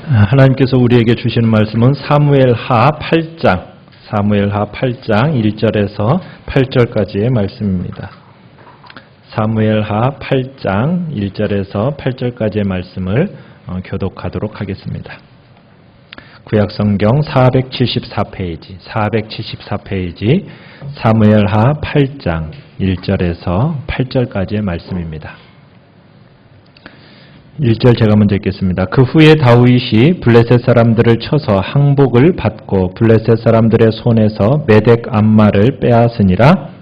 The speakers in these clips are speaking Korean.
하나님께서 우리에게 주시는 말씀은 사무엘하 8장 1절에서 8절까지의 말씀입니다. 사무엘하 8장 1절에서 8절까지의 말씀을 교독하도록 하겠습니다. 구약성경 474페이지 사무엘하 8장 1절에서 8절까지의 말씀입니다. 1절 제가 먼저 읽겠습니다. 그 후에 다윗이 블레셋 사람들을 쳐서 항복을 받고 블레셋 사람들의 손에서 메덱 암마를 빼앗으니라.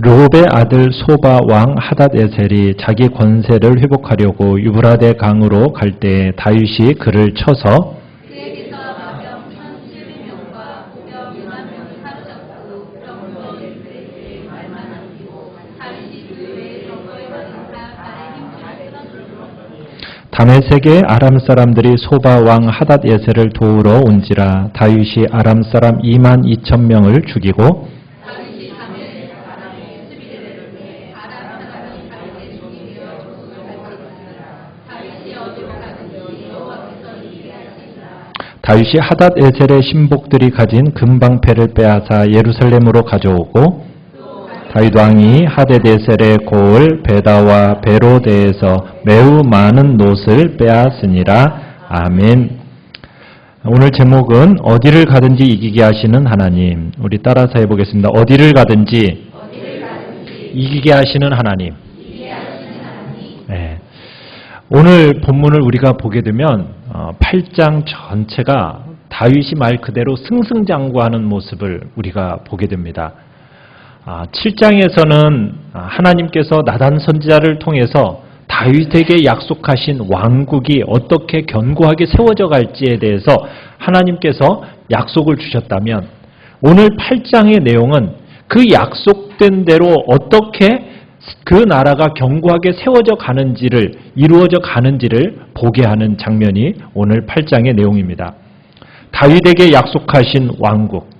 르홉의 아들 소바 왕 하닷에셀이 자기 권세를 회복하려고 유브라데 강으로 갈 때 다윗이 그를 쳐서 그에게서 마병 1,700명과 보병 2만 명을 사로잡고 병거 이스라엘에 말만 남기고 다윗이 그 외에 병거에 가는 다 발에 힘줄을 끊어주었더니 다메섹의 아람 사람들이 소바 왕 하닷에셀을 도우러 온지라. 다윗이 아람 사람 2만 2천 명을 죽이고 다윗이 하닷에셀의 신복들이 가진 금방패를 빼앗아 예루살렘으로 가져오고 다윗 왕이 하닷에셀의 고을 베다와 베로데에서 매우 많은 놋을 빼앗으니라. 아멘. 오늘 제목은 어디를 가든지 이기게 하시는 하나님. 우리 따라서 해보겠습니다. 어디를 가든지 이기게 하시는 하나님. 네. 오늘 본문을 우리가 보게 되면 8장 전체가 다윗이 말 그대로 승승장구하는 모습을 우리가 보게 됩니다. 7장에서는 하나님께서 나단 선지자를 통해서 다윗에게 약속하신 왕국이 어떻게 견고하게 세워져 갈지에 대해서 하나님께서 약속을 주셨다면, 오늘 8장의 내용은 그 약속된 대로 어떻게 그 나라가 견고하게 세워져 가는지를, 이루어져 가는지를 보게 하는 장면이 오늘 8장의 내용입니다. 다윗에게 약속하신 왕국,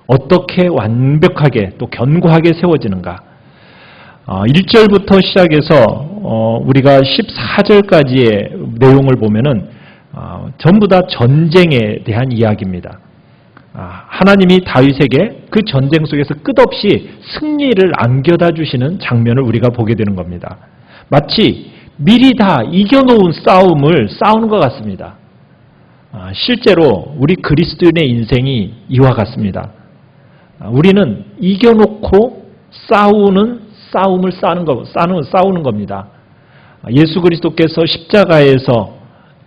어떻게 완벽하게 또 견고하게 세워지는가. 1절부터 시작해서 우리가 14절까지의 내용을 보면은 전부 다 전쟁에 대한 이야기입니다. 하나님이 다윗에게 그 전쟁 속에서 끝없이 승리를 안겨다 주시는 장면을 우리가 보게 되는 겁니다. 마치 미리 다 이겨놓은 싸움을 싸우는 것 같습니다. 실제로 우리 그리스도인의 인생이 이와 같습니다. 우리는 이겨놓고 싸우는 싸우는 겁니다. 예수 그리스도께서 십자가에서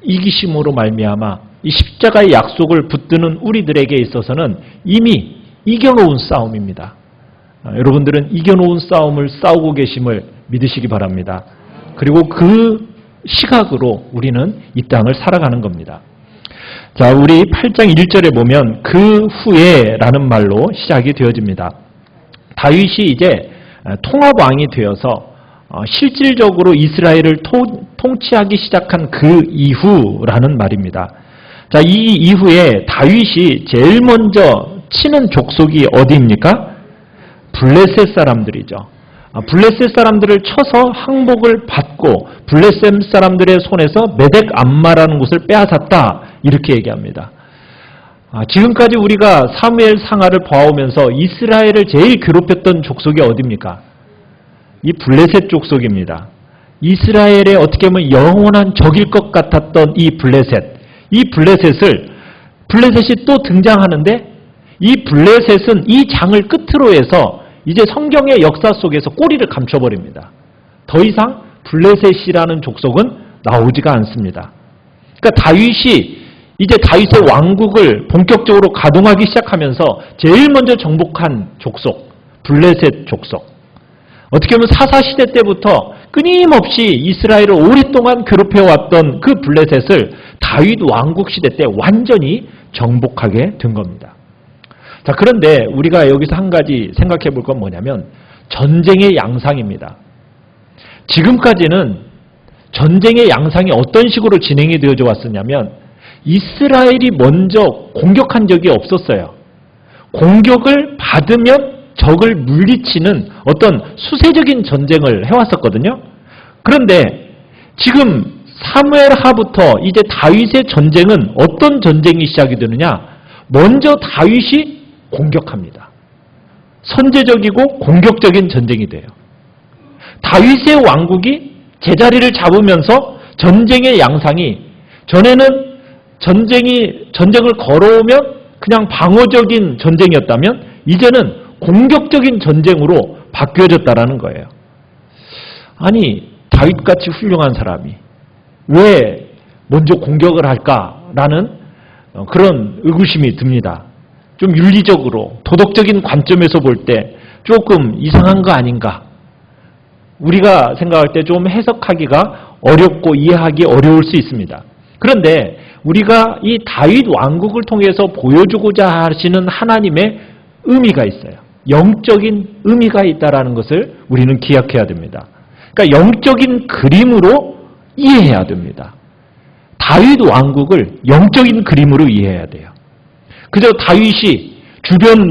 이기심으로 말미암아 이 십자가의 약속을 붙드는 우리들에게 있어서는 이미 이겨놓은 싸움입니다. 여러분들은 이겨놓은 싸움을 싸우고 계심을 믿으시기 바랍니다. 그리고 그 시각으로 우리는 이 땅을 살아가는 겁니다. 자, 우리 8장 1절에 보면 그 후에 라는 말로 시작이 되어집니다. 다윗이 이제 통합왕이 되어서 실질적으로 이스라엘을 통치하기 시작한 그 이후라는 말입니다. 자, 이 이후에 다윗이 제일 먼저 치는 족속이 어디입니까? 블레셋 사람들이죠. 블레셋 사람들을 쳐서 항복을 받고 블레셋 사람들의 손에서 메덱 암마라는 곳을 빼앗았다, 이렇게 얘기합니다. 지금까지 우리가 사무엘 상하를 봐오면서 이스라엘을 제일 괴롭혔던 족속이 어디입니까? 이 블레셋 족속입니다. 이스라엘의 어떻게 보면 영원한 적일 것 같았던 이 블레셋이 또 등장하는데, 이 블레셋은 이 장을 끝으로 해서 이제 성경의 역사 속에서 꼬리를 감춰버립니다. 더 이상 블레셋이라는 족속은 나오지가 않습니다. 그러니까 다윗이 이제 다윗의 왕국을 본격적으로 가동하기 시작하면서 제일 먼저 정복한 족속, 블레셋 족속. 어떻게 보면 사사시대 때부터 끊임없이 이스라엘을 오랫동안 괴롭혀왔던 그 블레셋을 다윗 왕국 시대 때 완전히 정복하게 된 겁니다. 자, 그런데 우리가 여기서 한 가지 생각해 볼 건 뭐냐면 전쟁의 양상입니다. 지금까지는 전쟁의 양상이 어떤 식으로 진행이 되어져 왔었냐면 이스라엘이 먼저 공격한 적이 없었어요. 공격을 받으면 적을 물리치는 어떤 수세적인 전쟁을 해왔었거든요. 그런데 지금 사무엘하부터 이제 다윗의 전쟁은 어떤 전쟁이 시작이 되느냐? 먼저 다윗이 공격합니다. 선제적이고 공격적인 전쟁이 돼요. 다윗의 왕국이 제자리를 잡으면서 전쟁의 양상이 전에는 전쟁을 걸어오면 그냥 방어적인 전쟁이었다면 이제는 공격적인 전쟁으로 바뀌어졌다라는 거예요. 아니, 다윗같이 훌륭한 사람이 왜 먼저 공격을 할까라는 그런 의구심이 듭니다. 좀 윤리적으로 도덕적인 관점에서 볼 때 조금 이상한 거 아닌가? 우리가 생각할 때 좀 해석하기가 어렵고 이해하기 어려울 수 있습니다. 그런데 우리가 이 다윗 왕국을 통해서 보여주고자 하시는 하나님의 의미가 있어요. 영적인 의미가 있다는 것을 우리는 기억해야 됩니다. 그러니까 영적인 그림으로 이해해야 됩니다. 다윗 왕국을 영적인 그림으로 이해해야 돼요. 그저 다윗이 주변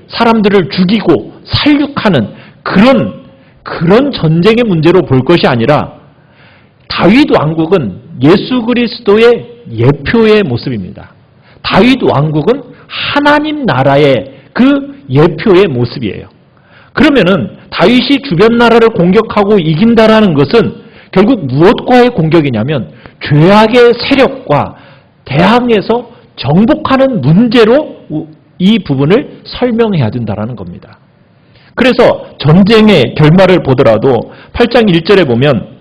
사람들을 죽이고 살육하는 그런 전쟁의 문제로 볼 것이 아니라 다윗 왕국은 예수 그리스도의 예표의 모습입니다. 다윗 왕국은 하나님 나라의 그 예표의 모습이에요. 그러면은 다윗이 주변 나라를 공격하고 이긴다라는 것은 결국 무엇과의 공격이냐면 죄악의 세력과 대항해서 정복하는 문제로 이 부분을 설명해야 된다는 겁니다. 그래서 전쟁의 결말을 보더라도 8장 1절에 보면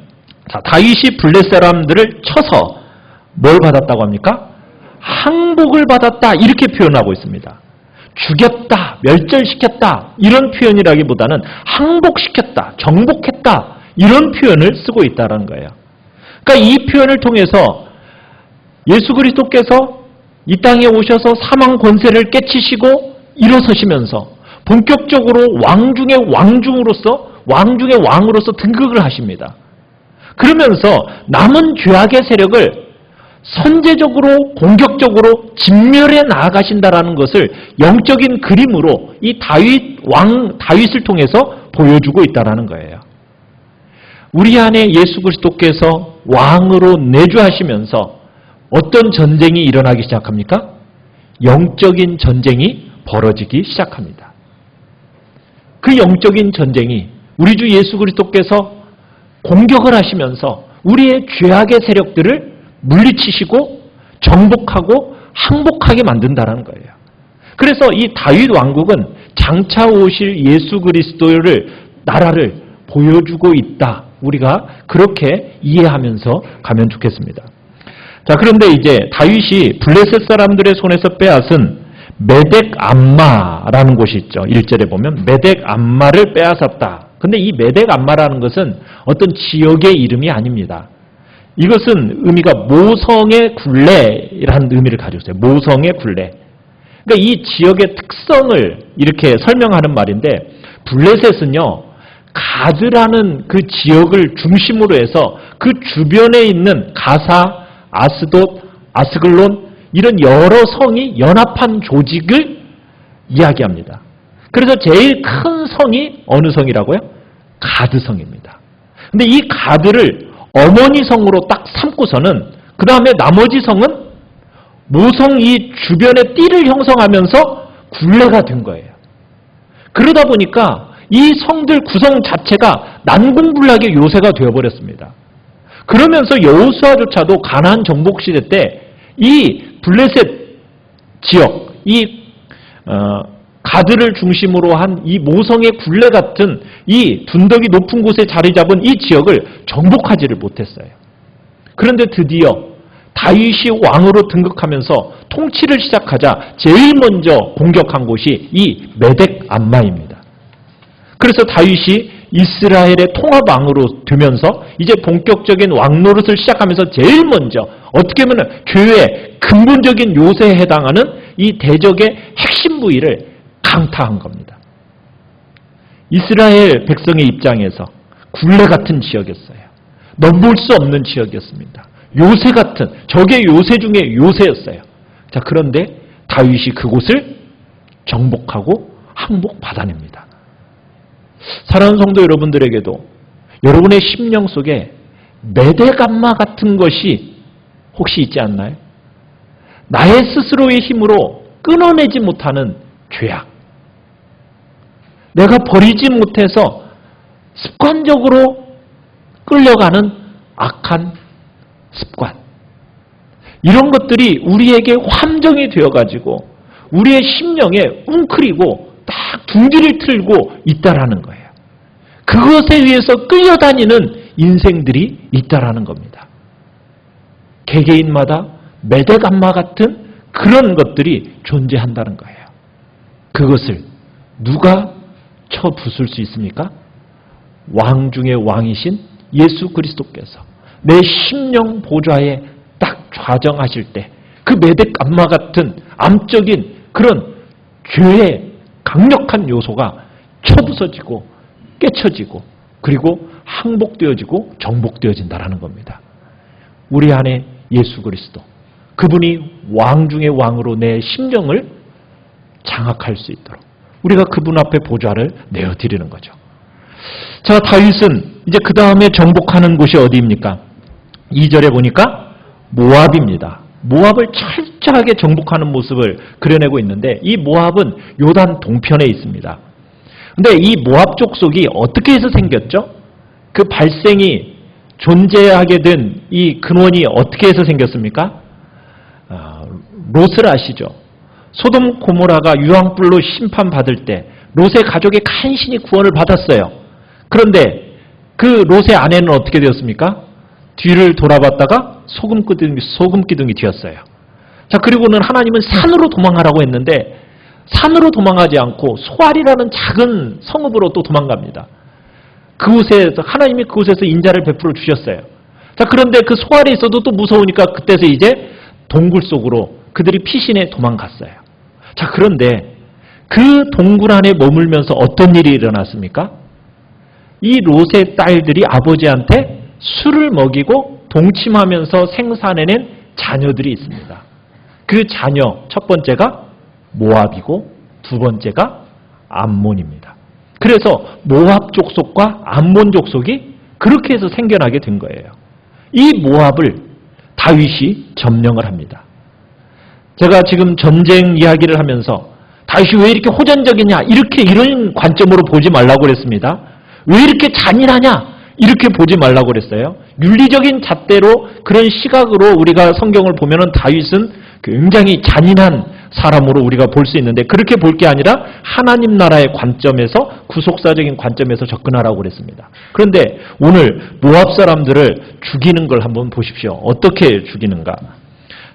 다윗이 블레셋 사람들을 쳐서 뭘 받았다고 합니까? 항복을 받았다 이렇게 표현하고 있습니다. 죽였다, 멸절시켰다 이런 표현이라기보다는 항복시켰다, 정복했다 이런 표현을 쓰고 있다는 거예요. 그러니까 이 표현을 통해서 예수 그리스도께서 이 땅에 오셔서 사망 권세를 깨치시고 일어서시면서 본격적으로 왕 중의 왕으로서 등극을 하십니다. 그러면서 남은 죄악의 세력을 선제적으로 공격적으로 진멸해 나아가신다라는 것을 영적인 그림으로 이 다윗을 통해서 보여주고 있다라는 거예요. 우리 안에 예수 그리스도께서 왕으로 내주하시면서 어떤 전쟁이 일어나기 시작합니까? 영적인 전쟁이 벌어지기 시작합니다. 그 영적인 전쟁이 우리 주 예수 그리스도께서 공격을 하시면서 우리의 죄악의 세력들을 물리치시고 정복하고 항복하게 만든다는 거예요. 그래서 이 다윗 왕국은 장차 오실 예수 그리스도를 나라를 보여주고 있다. 우리가 그렇게 이해하면서 가면 좋겠습니다. 자, 그런데 이제 다윗이 블레셋 사람들의 손에서 빼앗은 메덱 암마라는 곳이 있죠. 1절에 보면 메덱 암마를 빼앗았다. 근데 이 메덱 암마라는 것은 어떤 지역의 이름이 아닙니다. 이것은 의미가 모성의 굴레라는 의미를 가지고 있어요. 모성의 굴레. 그러니까 이 지역의 특성을 이렇게 설명하는 말인데 블레셋은요. 가드라는 그 지역을 중심으로 해서 그 주변에 있는 가사, 아스돗, 아스글론 이런 여러 성이 연합한 조직을 이야기합니다. 그래서 제일 큰 성이 어느 성이라고요? 가드 성입니다. 근데 이 가드를 어머니 성으로 딱 삼고서는 그 다음에 나머지 성은 모성 이 주변에 띠를 형성하면서 굴레가 된 거예요. 그러다 보니까 이 성들 구성 자체가 난공불락의 요새가 되어버렸습니다. 그러면서 여호수아조차도 가나안 정복 시대 때 이 블레셋 지역, 가드를 중심으로 한 이 모성의 굴레 같은 이 둔덕이 높은 곳에 자리 잡은 이 지역을 정복하지를 못했어요. 그런데 드디어 다윗이 왕으로 등극하면서 통치를 시작하자 제일 먼저 공격한 곳이 이 메덱 암마입니다. 그래서 다윗이 이스라엘의 통합왕으로 되면서 이제 본격적인 왕노릇을 시작하면서 제일 먼저 어떻게 보면 죄의 근본적인 요새에 해당하는 이 대적의 핵심 부위를 강타한 겁니다. 이스라엘 백성의 입장에서 굴레 같은 지역이었어요. 넘볼 수 없는 지역이었습니다. 요새 같은, 적의 요새 중에 요새였어요. 자, 그런데 다윗이 그곳을 정복하고 항복받아냅니다. 사랑하는 성도 여러분들에게도 여러분의 심령 속에 메대감마 같은 것이 혹시 있지 않나요? 나의 스스로의 힘으로 끊어내지 못하는 죄악. 내가 버리지 못해서 습관적으로 끌려가는 악한 습관. 이런 것들이 우리에게 함정이 되어가지고 우리의 심령에 웅크리고 딱 둥지를 틀고 있다라는 거예요. 그것에 의해서 끌려다니는 인생들이 있다라는 겁니다. 개개인마다 메대감마 같은 그런 것들이 존재한다는 거예요. 그것을 누가 쳐부술 수 있습니까? 왕 중의 왕이신 예수 그리스도께서 내 심령 보좌에 딱 좌정하실 때 그 메대감마 같은 암적인 그런 죄의 강력한 요소가 쳐부서지고 깨쳐지고 그리고 항복되어지고 정복되어진다라는 겁니다. 우리 안에 예수 그리스도, 그분이 왕 중의 왕으로 내 심령을 장악할 수 있도록 우리가 그분 앞에 보좌를 내어드리는 거죠. 자, 다윗은 이제 그 다음에 정복하는 곳이 어디입니까? 2절에 보니까 모압입니다. 모압을 철저하게 정복하는 모습을 그려내고 있는데 이 모압은 요단 동편에 있습니다. 근데 이 모압 족속이 어떻게 해서 생겼죠? 그 발생이 존재하게 된 이 근원이 어떻게 해서 생겼습니까? 롯을 아시죠? 소돔 고모라가 유황불로 심판받을 때 롯의 가족이 간신히 구원을 받았어요. 그런데 그 롯의 아내는 어떻게 되었습니까? 뒤를 돌아봤다가 소금 기둥이 되었어요. 자, 그리고는 하나님은 산으로 도망가라고 했는데 산으로 도망가지 않고 소알이라는 작은 성읍으로 또 도망갑니다. 그곳에서 하나님이 그곳에서 인자를 베풀어 주셨어요. 자, 그런데 그 소알에 있어도 또 무서우니까 그때서 이제 동굴 속으로 그들이 피신해 도망갔어요. 자, 그런데 그 동굴 안에 머물면서 어떤 일이 일어났습니까? 이 롯의 딸들이 아버지한테 술을 먹이고 동침하면서 생산해낸 자녀들이 있습니다. 그 자녀 첫 번째가 모압이고 두 번째가 암몬입니다. 그래서 모압 족속과 암몬 족속이 그렇게 해서 생겨나게 된 거예요. 이 모압을 다윗이 점령을 합니다. 제가 지금 전쟁 이야기를 하면서 다윗이 왜 이렇게 호전적이냐 이런 관점으로 보지 말라고 그랬습니다. 왜 이렇게 잔인하냐 이렇게 보지 말라고 그랬어요. 윤리적인 잣대로 그런 시각으로 우리가 성경을 보면은 다윗은 굉장히 잔인한 사람으로 우리가 볼 수 있는데 그렇게 볼 게 아니라 하나님 나라의 관점에서 구속사적인 관점에서 접근하라고 그랬습니다. 그런데 오늘 모압 사람들을 죽이는 걸 한번 보십시오. 어떻게 죽이는가?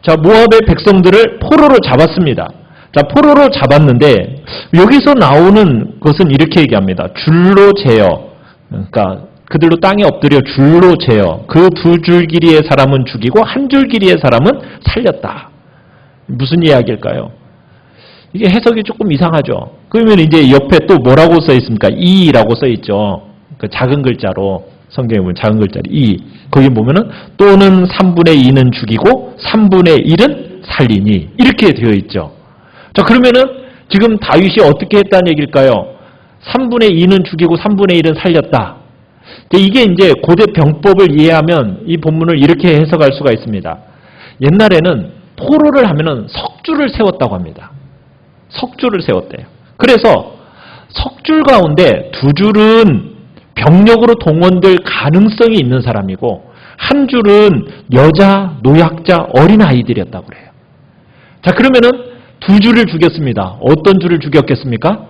자, 모압의 백성들을 포로로 잡았습니다. 자, 포로로 잡았는데 여기서 나오는 것은 이렇게 얘기합니다. 줄로 재어, 그러니까 그들로 땅에 엎드려 줄로 재어 그 두 줄 길이의 사람은 죽이고 한 줄 길이의 사람은 살렸다. 무슨 이야기일까요? 이게 해석이 조금 이상하죠. 그러면 이제 옆에 또 뭐라고 써 있습니까? 이라고 써 있죠. 그 작은 글자로 성경에 보면 작은 글자로 이. 거기 보면은 또는 3분의 2는 죽이고 3분의 1은 살리니 이렇게 되어 있죠. 자, 그러면은 지금 다윗이 어떻게 했다는 얘기일까요? 3분의 2는 죽이고 3분의 1은 살렸다. 이게 이제 고대 병법을 이해하면 이 본문을 이렇게 해석할 수가 있습니다. 옛날에는 포로를 하면은 석줄을 세웠다고 합니다. 석줄을 세웠대요. 그래서 석줄 가운데 두 줄은 병력으로 동원될 가능성이 있는 사람이고 한 줄은 여자, 노약자, 어린아이들이었다고 그래요. 자, 그러면은 두 줄을 죽였습니다. 어떤 줄을 죽였겠습니까?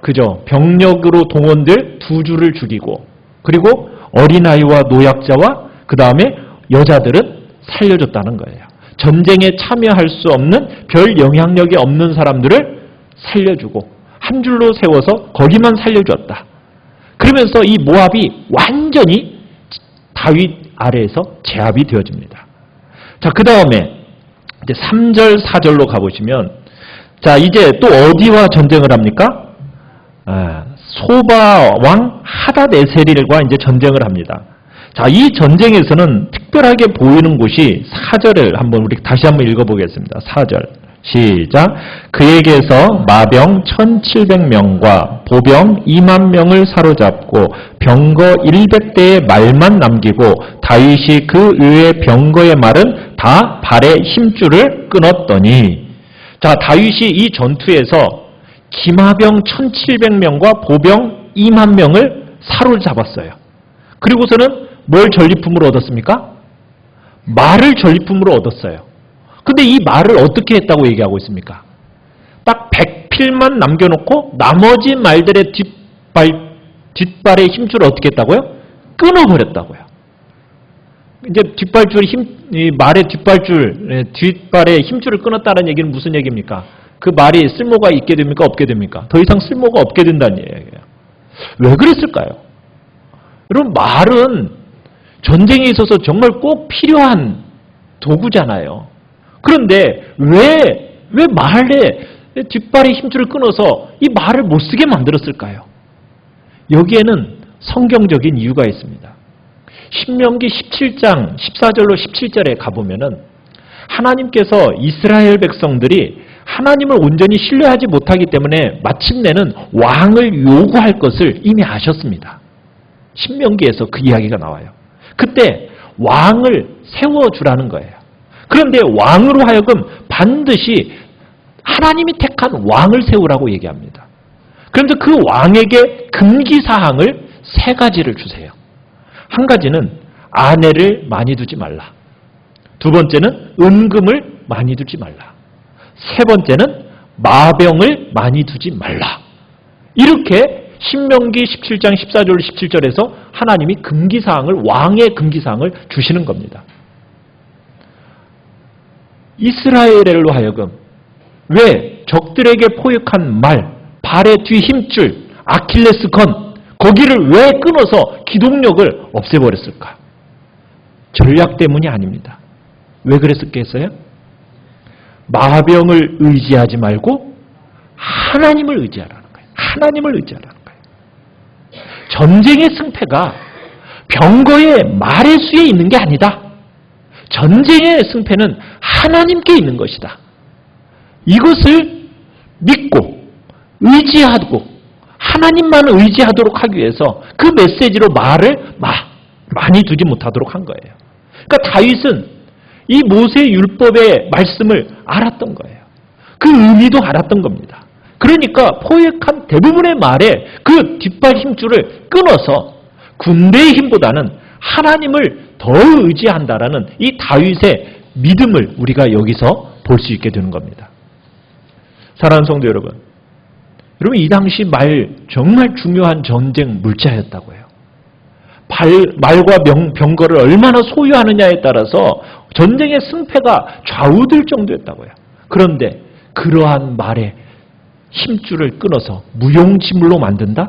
그죠. 병력으로 동원될 두 줄을 죽이고 그리고 어린아이와 노약자와 그 다음에 여자들은 살려줬다는 거예요. 전쟁에 참여할 수 없는 별 영향력이 없는 사람들을 살려주고 한 줄로 세워서 거기만 살려주었다. 그러면서 이 모압이 완전히 다윗 아래에서 제압이 되어집니다. 자, 그 다음에 이제 3절, 4절로 가보시면 자, 이제 또 어디와 전쟁을 합니까? 소바 왕 하닷에셀과 이제 전쟁을 합니다. 자, 이 전쟁에서는 특별하게 보이는 곳이 4절을 우리 다시 한번 읽어보겠습니다. 4절. 시작. 그에게서 마병 1700명과 보병 2만 명을 사로잡고 병거 100대의 말만 남기고 다윗이 그 외의 병거의 말은 다 발의 힘줄을 끊었더니. 자, 다윗이 이 전투에서 기마병 1700명과 보병 2만 명을 사로잡았어요. 그리고서는 뭘 전리품으로 얻었습니까? 말을 전리품으로 얻었어요. 근데 이 말을 어떻게 했다고 얘기하고 있습니까? 딱 100필만 남겨놓고 나머지 말들의 뒷발의 힘줄을 어떻게 했다고요? 끊어버렸다고요. 이제 말의 뒷발의 힘줄을 끊었다는 얘기는 무슨 얘기입니까? 그 말이 쓸모가 있게 됩니까? 없게 됩니까? 더 이상 쓸모가 없게 된다는 얘기예요. 왜 그랬을까요? 여러분, 말은 전쟁에 있어서 정말 꼭 필요한 도구잖아요. 그런데 왜 말의 뒷발의 힘줄을 끊어서 이 말을 못 쓰게 만들었을까요? 여기에는 성경적인 이유가 있습니다. 신명기 17장 14절로 17절에 가보면은 하나님께서 이스라엘 백성들이 하나님을 온전히 신뢰하지 못하기 때문에 마침내는 왕을 요구할 것을 이미 아셨습니다. 신명기에서 그 이야기가 나와요. 그때 왕을 세워주라는 거예요. 그런데 왕으로 하여금 반드시 하나님이 택한 왕을 세우라고 얘기합니다. 그런데 그 왕에게 금기사항을 3가지를 주세요. 한 가지는 아내를 많이 두지 말라. 두 번째는 은금을 많이 두지 말라. 세 번째는 마병을 많이 두지 말라. 이렇게 신명기 17장 14절 17절에서 하나님이 금기사항을, 왕의 금기사항을 주시는 겁니다. 이스라엘로 하여금 왜 적들에게 포획한 말, 발의 뒤 힘줄, 아킬레스건, 거기를 왜 끊어서 기동력을 없애버렸을까? 전략 때문이 아닙니다. 왜 그랬었겠어요? 마병을 의지하지 말고 하나님을 의지하라는 거예요. 하나님을 의지하라는 거예요. 전쟁의 승패가 병거의 말의 수에 있는 게 아니다. 전쟁의 승패는 하나님께 있는 것이다. 이것을 믿고 의지하고 하나님만 의지하도록 하기 위해서 그 메시지로 말을 많이 두지 못하도록 한 거예요. 그러니까 다윗은 이 모세 율법의 말씀을 알았던 거예요. 그 의미도 알았던 겁니다. 그러니까 포획한 대부분의 말에 그 뒷발 힘줄을 끊어서 군대의 힘보다는 하나님을 더 의지한다라는 이 다윗의 믿음을 우리가 여기서 볼 수 있게 되는 겁니다. 사랑하는 성도 여러분, 이 당시 말 정말 중요한 전쟁 물자였다고 해요. 말과 병거를 얼마나 소유하느냐에 따라서 전쟁의 승패가 좌우될 정도였다고 해요. 그런데 그러한 말의 힘줄을 끊어서 무용지물로 만든다?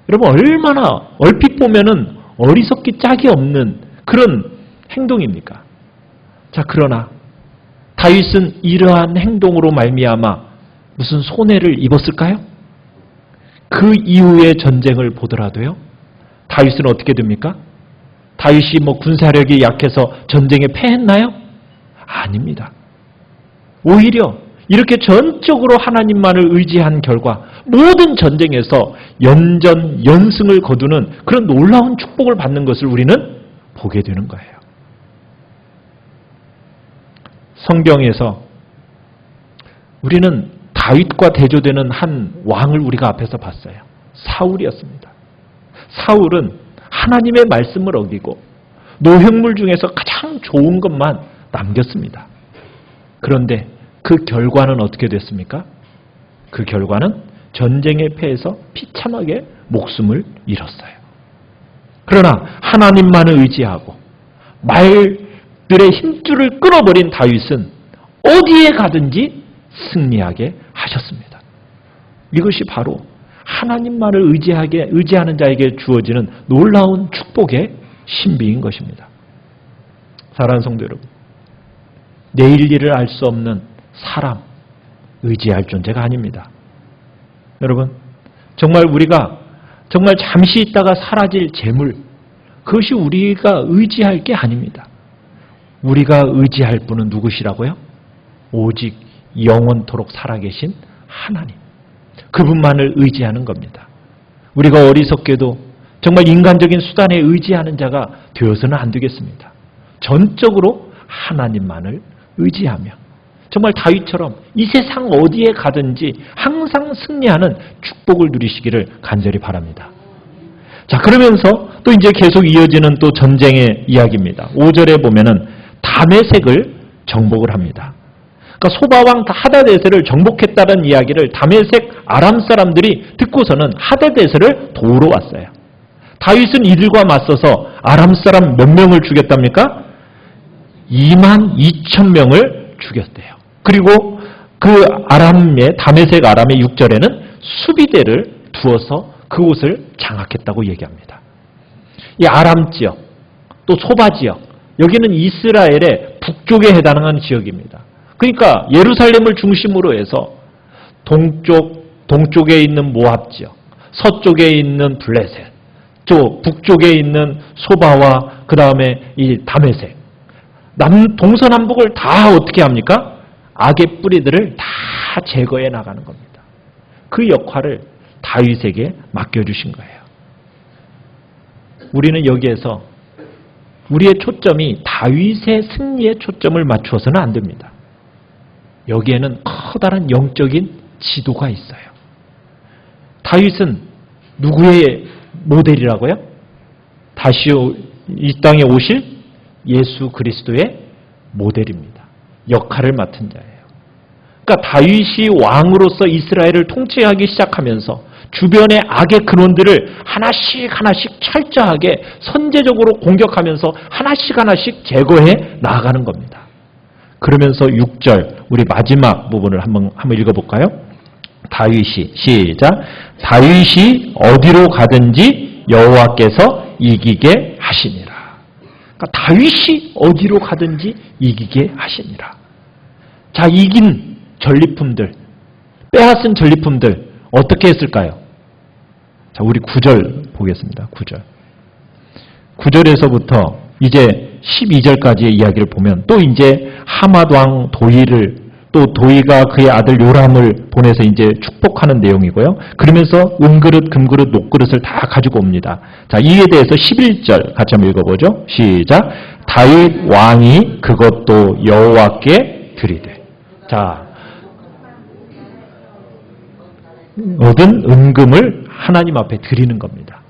여러분, 얼마나 얼핏 보면은 어리석기 짝이 없는 그런 행동입니까? 자, 그러나 다윗은 이러한 행동으로 말미암아 무슨 손해를 입었을까요? 그 이후의 전쟁을 보더라도요, 다윗은 어떻게 됩니까? 다윗이 군사력이 약해서 전쟁에 패했나요? 아닙니다. 오히려 이렇게 전적으로 하나님만을 의지한 결과 모든 전쟁에서 연승을 거두는 그런 놀라운 축복을 받는 것을 우리는 보게 되는 거예요. 성경에서 우리는 다윗과 대조되는 한 왕을 우리가 앞에서 봤어요. 사울이었습니다. 사울은 하나님의 말씀을 어기고 노획물 중에서 가장 좋은 것만 남겼습니다. 그런데 그 결과는 어떻게 됐습니까? 그 결과는 전쟁에 패해서 비참하게 목숨을 잃었어요. 그러나 하나님만을 의지하고 말들의 힘줄을 끊어버린 다윗은 어디에 가든지 승리하게 하셨습니다. 이것이 바로 하나님만을 의지하는 자에게 주어지는 놀라운 축복의 신비인 것입니다. 사랑하는 성도 여러분, 내일 일을 알 수 없는 사람, 의지할 존재가 아닙니다. 여러분, 정말 우리가 정말 잠시 있다가 사라질 재물, 그것이 우리가 의지할 게 아닙니다. 우리가 의지할 분은 누구시라고요? 오직 영원토록 살아계신 하나님. 그분만을 의지하는 겁니다. 우리가 어리석게도 정말 인간적인 수단에 의지하는 자가 되어서는 안 되겠습니다. 전적으로 하나님만을 의지하며 정말 다윗처럼 이 세상 어디에 가든지 항상 승리하는 축복을 누리시기를 간절히 바랍니다. 자, 그러면서 또 이제 계속 이어지는 또 전쟁의 이야기입니다. 5절에 보면은 다메섹을 정복을 합니다. 그러니까 소바왕 하다데셀을 정복했다는 이야기를 다메섹 아람 사람들이 듣고서는 하다데셀을 도우러 왔어요. 다윗은 이들과 맞서서 아람 사람 몇 명을 죽였답니까? 22,000명을 죽였대요. 그리고 그 아람의 다메섹 아람의 6절에는 수비대를 두어서 그곳을 장악했다고 얘기합니다. 이 아람 지역, 또 소바 지역, 여기는 이스라엘의 북쪽에 해당하는 지역입니다. 그러니까 예루살렘을 중심으로 해서 동쪽에 있는 모압 지역, 서쪽에 있는 블레셋, 또 북쪽에 있는 소바와 그 다음에 이 다메섹, 동서남북을 다 어떻게 합니까? 악의 뿌리들을 다 제거해 나가는 겁니다. 그 역할을 다윗에게 맡겨주신 거예요. 우리는 여기에서 우리의 초점이 다윗의 승리에 초점을 맞추어서는 안 됩니다. 여기에는 커다란 영적인 지도가 있어요. 다윗은 누구의 모델이라고요? 다시 이 땅에 오실 예수 그리스도의 모델입니다. 역할을 맡은 자예요. 그러니까 다윗이 왕으로서 이스라엘을 통치하기 시작하면서 주변의 악의 근원들을 하나씩 철저하게 선제적으로 공격하면서 하나씩 제거해 나아가는 겁니다. 그러면서 6절 우리 마지막 부분을 한번 읽어볼까요? 다윗이 시작. 다윗이 어디로 가든지 여호와께서 이기게 하시니라. 그러니까 다윗이 어디로 가든지 이기게 하시니라. 자, 이긴 전리품들, 빼앗은 전리품들 어떻게 했을까요? 자, 우리 9절 보겠습니다. 9절. 9절에서부터 이제 12절까지의 이야기를 보면 또 이제 하맛 왕 또 도이가 그의 아들 요람을 보내서 이제 축복하는 내용이고요. 그러면서 은그릇, 금그릇, 녹그릇을 다 가지고 옵니다. 자, 이에 대해서 11절 같이 한번 읽어보죠. 시작. 다윗 왕이 그것도 여호와께 드리되. 자, 얻은 은금을 하나님 앞에 드리는 겁니다.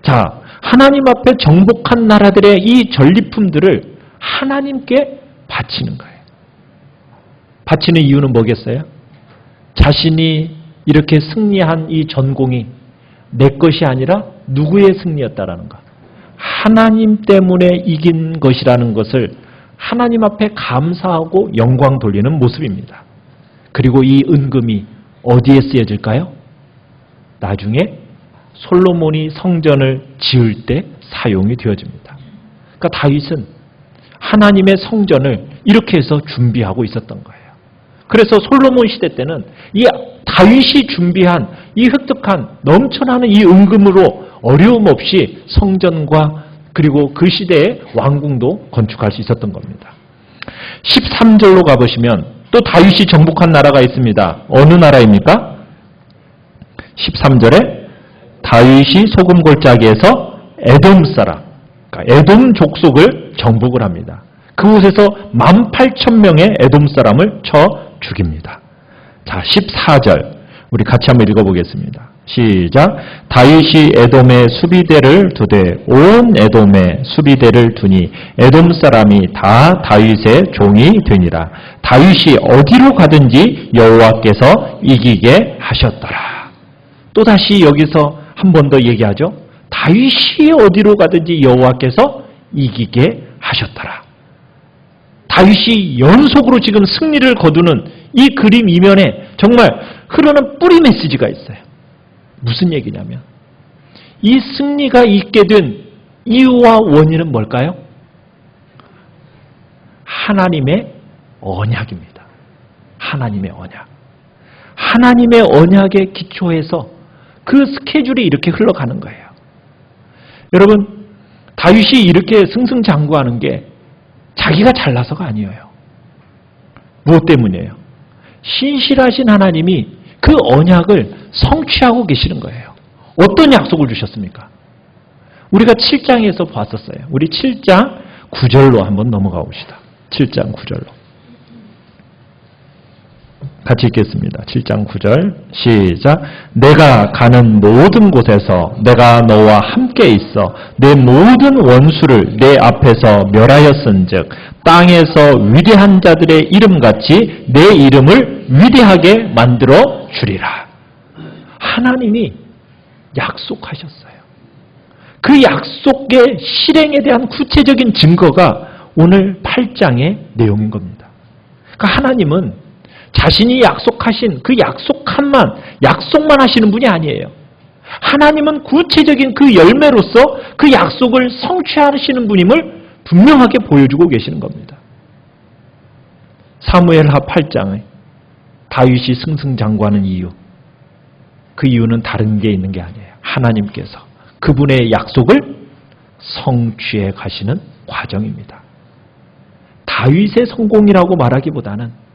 자, 하나님 앞에 정복한 나라들의 이 전리품들을 하나님께 바치는 거예요. 바치는 이유는 뭐겠어요? 자신이 이렇게 승리한 이 전공이 내 것이 아니라 누구의 승리였다라는 것. 하나님 때문에 이긴 것이라는 것을 하나님 앞에 감사하고 영광 돌리는 모습입니다. 그리고 이 은금이 어디에 쓰여질까요? 나중에 솔로몬이 성전을 지을 때 사용이 되어집니다. 그러니까 다윗은 하나님의 성전을 이렇게 해서 준비하고 있었던 거예요. 그래서 솔로몬 시대 때는 이 다윗이 준비한 이 획득한 넘쳐나는 이 은금으로 어려움 없이 성전과 그리고 그 시대의 왕궁도 건축할 수 있었던 겁니다. 13절로 가보시면 또 다윗이 정복한 나라가 있습니다. 어느 나라입니까? 13절에 다윗이 소금골짜기에서 에돔 사람, 그러니까 에돔 족속을 정복을 합니다. 그곳에서 18,000명의 에돔 사람을 쳐 죽입니다. 자, 14절 우리 같이 한번 읽어보겠습니다. 시작. 다윗이 에돔의 수비대를 두되 온 에돔의 수비대를 두니 에돔 사람이 다 다윗의 종이 되니라. 다윗이 어디로 가든지 여호와께서 이기게 하셨더라. 또다시 여기서 한 번 더 얘기하죠. 다윗이 어디로 가든지 여호와께서 이기게 하셨더라. 다윗이 연속으로 지금 승리를 거두는 이 그림 이면에 정말 흐르는 뿌리 메시지가 있어요. 무슨 얘기냐면 이 승리가 있게 된 이유와 원인은 뭘까요? 하나님의 언약입니다. 하나님의 언약. 하나님의 언약에 기초해서 그 스케줄이 이렇게 흘러가는 거예요. 여러분, 다윗이 이렇게 승승장구하는 게 자기가 잘나서가 아니에요. 무엇 때문이에요? 신실하신 하나님이 그 언약을 성취하고 계시는 거예요. 어떤 약속을 주셨습니까? 우리가 7장에서 봤었어요. 우리 7장 9절로 한번 넘어가 봅시다. 7장 9절로. 같이 읽겠습니다. 7장 9절 시작. 내가 가는 모든 곳에서 내가 너와 함께 있어 내 모든 원수를 내 앞에서 멸하였은즉 땅에서 위대한 자들의 이름같이 내 이름을 위대하게 만들어 주리라. 하나님이 약속하셨어요. 그 약속의 실행에 대한 구체적인 증거가 오늘 8장의 내용인 겁니다. 그러니까 하나님은 자신이 약속하신 그 약속만 하시는 분이 아니에요. 하나님은 구체적인 그 열매로서 그 약속을 성취하시는 분임을 분명하게 보여주고 계시는 겁니다. 사무엘하 8장에 다윗이 승승장구하는 이유, 그 이유는 다른 게 있는 게 아니에요. 하나님께서 그분의 약속을 성취해 가시는 과정입니다. 다윗의 성공이라고 말하기보다는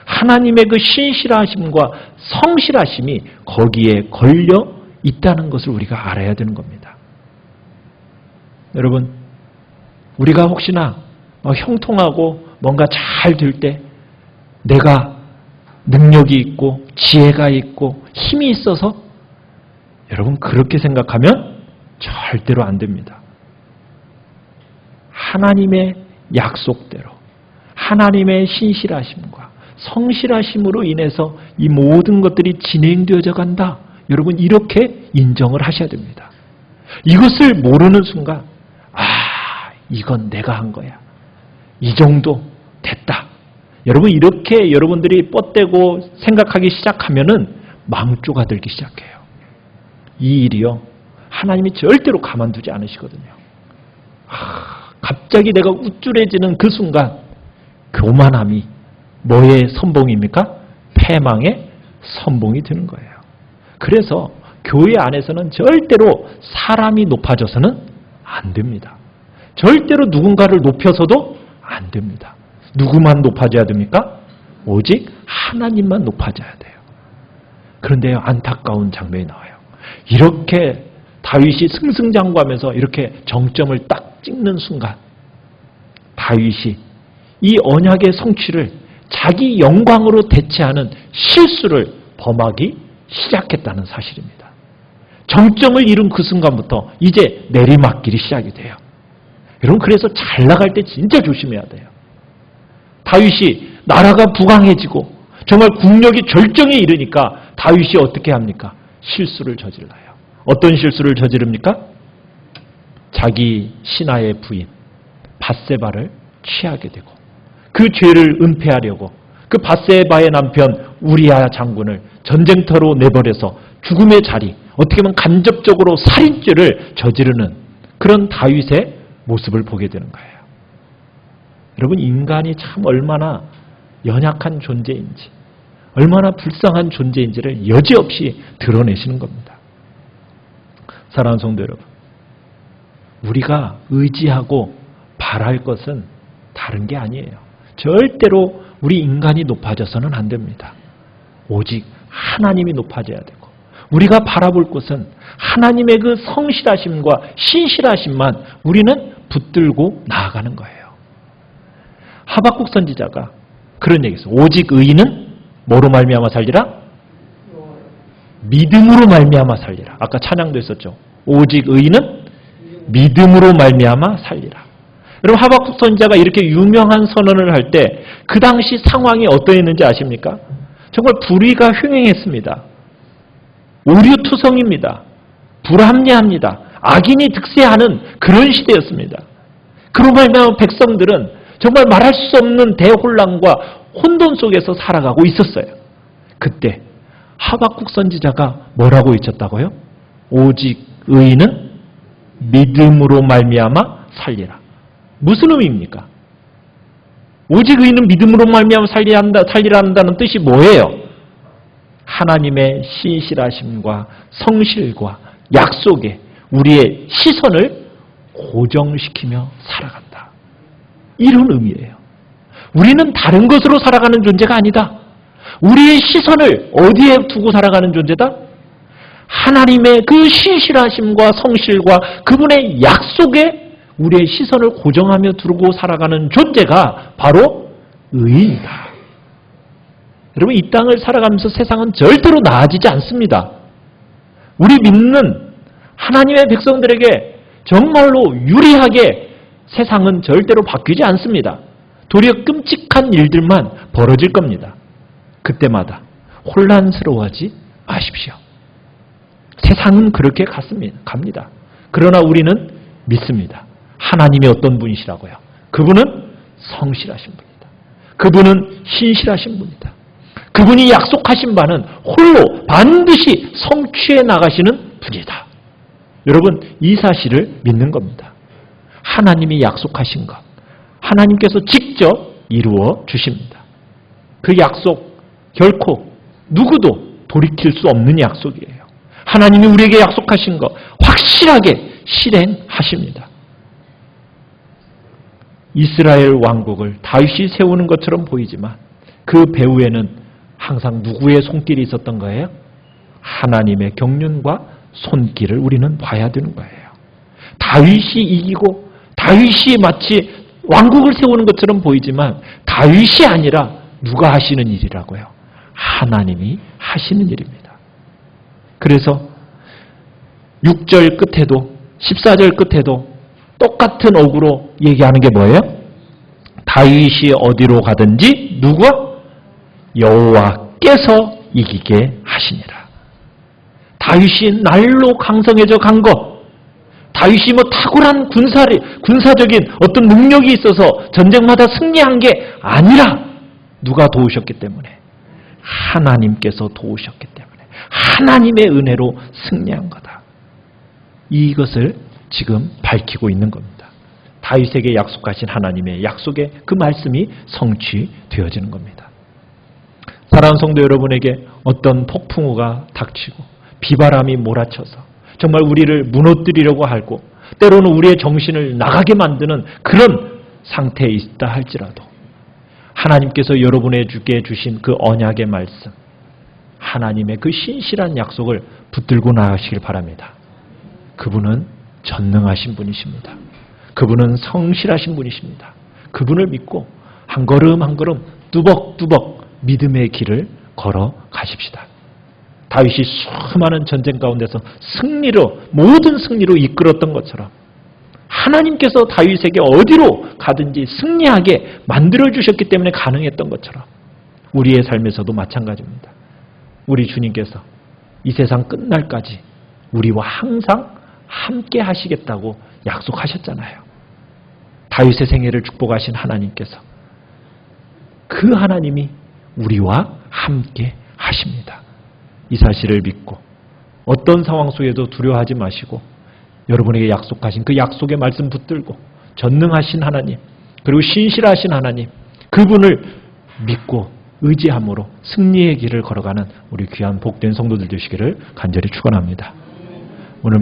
하나님의 그 신실하심과 성실하심이 거기에 걸려 있다는 것을 우리가 알아야 되는 겁니다. 여러분, 우리가 혹시나 형통하고 뭔가 잘 될 때 내가 능력이 있고 지혜가 있고 힘이 있어서 여러분 그렇게 생각하면 절대로 안 됩니다. 하나님의 약속대로 하나님의 신실하심과 성실하심으로 인해서 이 모든 것들이 진행되어져 간다. 여러분 이렇게 인정을 하셔야 됩니다. 이것을 모르는 순간 이건 내가 한 거야. 이 정도 됐다. 여러분 이렇게 여러분들이 뻗대고 생각하기 시작하면은 망조가 들기 시작해요. 이 일이요. 하나님이 절대로 가만두지 않으시거든요. 갑자기 내가 우쭐해지는 그 순간 교만함이 뭐의 선봉입니까? 패망의 선봉이 되는 거예요. 그래서 교회 안에서는 절대로 사람이 높아져서는 안 됩니다. 절대로 누군가를 높여서도 안 됩니다. 누구만 높아져야 됩니까? 오직 하나님만 높아져야 돼요. 그런데요, 안타까운 장면이 나와요. 이렇게 다윗이 승승장구하면서 이렇게 정점을 딱 찍는 순간 다윗이 이 언약의 성취를 자기 영광으로 대체하는 실수를 범하기 시작했다는 사실입니다. 정점을 이룬 그 순간부터 이제 내리막길이 시작이 돼요. 여러분 그래서 잘 나갈 때 진짜 조심해야 돼요. 다윗이 나라가 부강해지고 정말 국력이 절정에 이르니까 다윗이 어떻게 합니까? 실수를 저질러요. 어떤 실수를 저지릅니까? 자기 신하의 부인 밧세바를 취하게 되고 그 죄를 은폐하려고 그 밧세바의 남편 우리야 장군을 전쟁터로 내버려서 죽음의 자리, 어떻게 보면 간접적으로 살인죄를 저지르는 그런 다윗의 모습을 보게 되는 거예요. 여러분 인간이 참 얼마나 연약한 존재인지 얼마나 불쌍한 존재인지를 여지없이 드러내시는 겁니다. 사랑하는 성도 여러분, 우리가 의지하고 바랄 것은 다른 게 아니에요. 절대로 우리 인간이 높아져서는 안 됩니다. 오직 하나님이 높아져야 되고 우리가 바라볼 것은 하나님의 그 성실하심과 신실하심만 우리는 붙들고 나아가는 거예요. 하박국 선지자가 그런 얘기했어요. 오직 의인은 뭐로 말미암아 살리라? 믿음으로 말미암아 살리라. 아까 찬양도 했었죠. 오직 의인은 믿음으로 말미암아 살리라. 여러분 하박국 선지자가 이렇게 유명한 선언을 할 때 그 당시 상황이 어떠했는지 아십니까? 정말 불의가 횡행했습니다. 오류투성입니다. 불합리합니다. 악인이 득세하는 그런 시대였습니다. 그로 말미암아 백성들은 정말 말할 수 없는 대혼란과 혼돈 속에서 살아가고 있었어요. 그때 하박국 선지자가 뭐라고 외쳤다고요? 오직 의인은 믿음으로 말미암아 살리라. 무슨 의미입니까? 오직 의인은 믿음으로 말미암아 살리라는 뜻이 뭐예요? 하나님의 신실하심과 성실과 약속에 우리의 시선을 고정시키며 살아간다. 이런 의미예요. 우리는 다른 것으로 살아가는 존재가 아니다. 우리의 시선을 어디에 두고 살아가는 존재다? 하나님의 그 신실하심과 성실과 그분의 약속에 우리의 시선을 고정하며 두고 살아가는 존재가 바로 의인이다. 여러분, 이 땅을 살아가면서 세상은 절대로 나아지지 않습니다. 우리 믿는 하나님의 백성들에게 정말로 유리하게 세상은 절대로 바뀌지 않습니다. 도리어 끔찍한 일들만 벌어질 겁니다. 그때마다 혼란스러워하지 마십시오. 세상은 그렇게 갑니다. 그러나 우리는 믿습니다. 하나님이 어떤 분이시라고요? 그분은 성실하신 분이다. 그분은 신실하신 분이다. 그분이 약속하신 바는 홀로 반드시 성취해 나가시는 분이다. 여러분, 이 사실을 믿는 겁니다. 하나님이 약속하신 것, 하나님께서 직접 이루어 주십니다. 그 약속 결코 누구도 돌이킬 수 없는 약속이에요. 하나님이 우리에게 약속하신 것 확실하게 실행하십니다. 이스라엘 왕국을 다윗이 세우는 것처럼 보이지만 그 배후에는 항상 누구의 손길이 있었던 거예요? 하나님의 경륜과 손길을 우리는 봐야 되는 거예요. 다윗이 이기고 다윗이 마치 왕국을 세우는 것처럼 보이지만 다윗이 아니라 누가 하시는 일이라고요? 하나님이 하시는 일입니다. 그래서 6절 끝에도 14절 끝에도 똑같은 어구로 얘기하는 게 뭐예요? 다윗이 어디로 가든지 누가? 여호와께서 이기게 하시니라. 다윗이 날로 강성해져 간 것, 다윗이 뭐 탁월한 군사적인 어떤 능력이 있어서 전쟁마다 승리한 게 아니라 누가 도우셨기 때문에? 하나님께서 도우셨기 때문에 하나님의 은혜로 승리한 거다. 이것을 지금 밝히고 있는 겁니다. 다윗에게 약속하신 하나님의 약속의 그 말씀이 성취되어지는 겁니다. 사랑하는 성도 여러분에게 어떤 폭풍우가 닥치고 비바람이 몰아쳐서 정말 우리를 무너뜨리려고 하고 때로는 우리의 정신을 나가게 만드는 그런 상태에 있다 할지라도 하나님께서 여러분에게 주신 그 언약의 말씀, 하나님의 그 신실한 약속을 붙들고 나가시길 바랍니다. 그분은 전능하신 분이십니다. 그분은 성실하신 분이십니다. 그분을 믿고 한 걸음 한 걸음 뚜벅뚜벅 믿음의 길을 걸어 가십시다. 다윗이 수많은 전쟁 가운데서 모든 승리로 이끌었던 것처럼 하나님께서 다윗에게 어디로 가든지 승리하게 만들어주셨기 때문에 가능했던 것처럼 우리의 삶에서도 마찬가지입니다. 우리 주님께서 이 세상 끝날까지 우리와 항상 함께 하시겠다고 약속하셨잖아요. 다윗의 생애를 축복하신 하나님께서 그 하나님이 우리와 함께 하십니다. 이 사실을 믿고 어떤 상황 속에도 두려워하지 마시고 여러분에게 약속하신 그 약속의 말씀 붙들고 전능하신 하나님 그리고 신실하신 하나님 그분을 믿고 의지함으로 승리의 길을 걸어가는 우리 귀한 복된 성도들 되시기를 간절히 축원합니다. 오늘